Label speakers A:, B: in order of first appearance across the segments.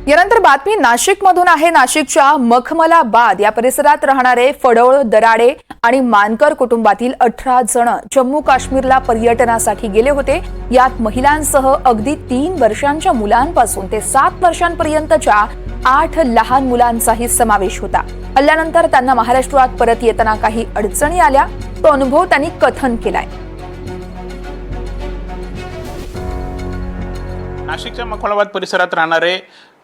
A: यानंतर बातमी नाशिकमधून आहे। नाशिकच्या मखमलाबाद या परिसरात राहणारे फडोळ, दराडे आणि मानकर कुटुंबातील 18 जण जम्मू काश्मीरला पर्यटनासाठी गेले होते। यात महिलांसह अगदी 3 वर्षांच्या मुलांपासून ते 7 वर्षांपर्यंतच्या 8 लहान मुलांचाही समावेश होता। हल्ल्यानंतर त्यांना महाराष्ट्रात परत येताना काही अडचणी आल्या, तो अनुभव त्यांनी कथन केलाय।
B: नाशिकच्या मखमलाबाद परिसरात राहणारे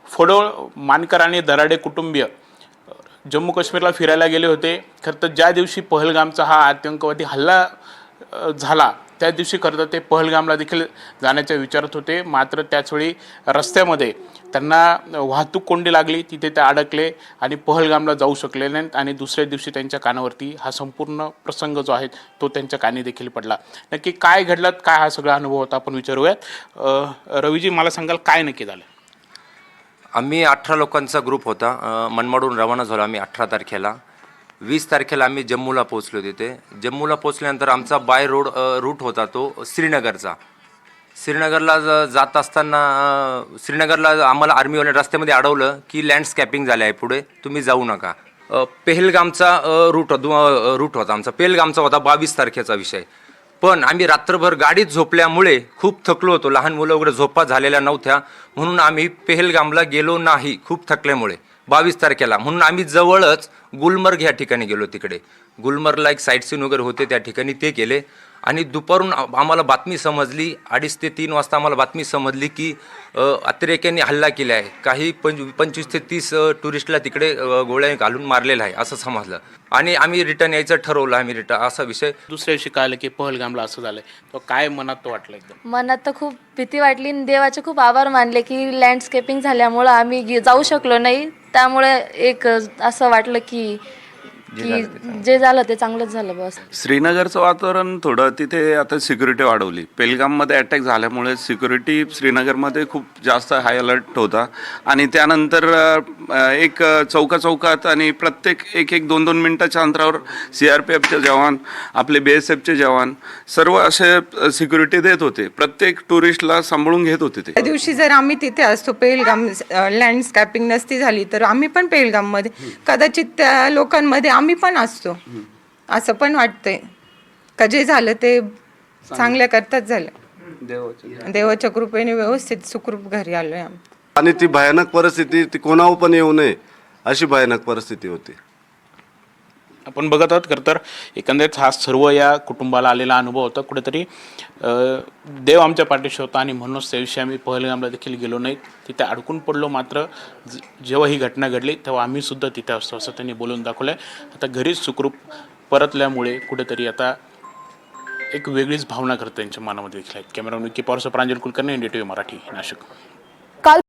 B: फडोळ, मानकर आणि दराडे कुटुंबीय जम्मू काश्मीरला फिरायला गेले होते। खरं तर ज्या दिवशी पहलगामचा हा आतंकवादी हल्ला झाला त्या दिवशी खरं तर ते पहलगामला देखील जाण्याच्या विचारात होते, मात्र त्याचवेळी रस्त्यामध्ये त्यांना वाहतूक कोंडी लागली, तिथे ते अडकले आणि पहलगामला जाऊ शकले नाहीत आणि दुसऱ्या दिवशी त्यांच्या कानावरती हा संपूर्ण प्रसंग जो आहे तो त्यांच्या कानी देखील पडला। नक्की काय घडलं, काय हा सगळा अनुभव होता, आपण विचारूयात। रवीजी, मला सांगाल काय नक्की झालं?
C: आम्ही 18 लोकांचा ग्रुप होता। मनमाडहून रवाना झालो आम्ही 18 तारखेला। 20 तारखेला आम्ही जम्मूला पोहोचलो तिथे। जम्मूला पोहोचल्यानंतर आमचा बाय रोड रूट होता तो श्रीनगरचा। श्रीनगरला जात असताना श्रीनगरला आम्हाला आर्मीवाले रस्त्यामध्ये अडवलं की लँडस्केपिंग झालं आहे, पुढे तुम्ही जाऊ नका। पेहलगामचा रूट होता आमचा, पेहलगामचा होता 22 तारखेचा विषय। पण आम्ही रात्रभर गाडीत झोपल्यामुळे खूप थकलो होतो, लहान मुलं वगैरे झोपा झालेल्या नव्हत्या, म्हणून आम्ही पेहलगामला गेलो नाही खूप थकल्यामुळे 22 तारखेला। म्हणून आम्ही जवळच गुलमर्ग ह्या ठिकाणी गेलो। तिकडे गुलमर्गला एक साईट सीन वगैरे होते, त्या ठिकाणी ते केले। आणि दुपारून आम्हाला बातमी समजली, 2:30 ते 3 वाजता आम्हाला बातमी समजली की अतिरेक्यांनी हल्ला केला आहे। काही 25 ते 30 टुरिस्टला तिकडे गोळ्या घालून मारलेलं आहे असं समजलं आणि आम्ही रिटर्न यायचं ठरवलं। आम्ही असा विषय
B: दुसऱ्या दिवशी कळलं की पहलगामला असं झालंय, तो काय मनात तो वाटलं? एकदम
D: मनात तर खूप भीती वाटली आणि देवाचे खूप आभार मानले की लँडस्केपिंग झाल्यामुळं आम्ही जाऊ शकलो नाही। त्यामुळे एक असं वाटलं की जे झालं ते चांगलंच झालं बस।
E: श्रीनगरचं वातावरण थोडं तिथे आता सिक्युरिटी वाढवली। पेहलगाममध्ये अटॅक झाल्यामुळे सिक्युरिटी श्रीनगरमध्ये खूप जास्त हाय अलर्ट होता आणि त्यानंतर एक चौकात आणि प्रत्येक 1-2 मिनिटाच्या अंतरावर CRPFचे जवान, आपले BSFचे जवान सर्व असे सिक्युरिटी देत होते, प्रत्येक टुरिस्टला सांभाळून घेत होते।
F: त्या दिवशी जर आम्ही तिथे असतो, पेहलगाम लँडस्केपिंग नसती झाली तर आम्ही पण पेहलगाममध्ये कदाचित त्या लोकांमध्ये आम्ही पण असतो असं पण वाटतंय। का जे झालं ते चांगल्या करताच झालं, देवाच्या कृपेने व्यवस्थित सुखरूप घरी आलोय आम्ही।
G: आणि ती भयानक परिस्थिती ती कोणावर पण येऊ नये अशी भयानक परिस्थिती होती।
B: आपण बघत आहोत खरं तर एकंदरीत हा सर्व या कुटुंबाला आलेला अनुभव होता। कुठेतरी देव आमच्या पाठीशी होता आणि म्हणूनच त्याविषयी आम्ही पहलगामला देखील गेलो नाही, तिथे अडकून पडलो। मात्र जेव्हा ही घटना घडली तेव्हा आम्ही सुद्धा तिथे असतो असं त्यांनी बोलून दाखवलंय। आता घरीच सुखरूप परतल्यामुळे कुठेतरी आता एक वेगळीच भावना करत त्यांच्या मनामध्ये देखील आहेत। कॅमेरामॅन विकी पॉवर, प्रांजल कुलकर्णी, NDTV मराठी, नाशिक।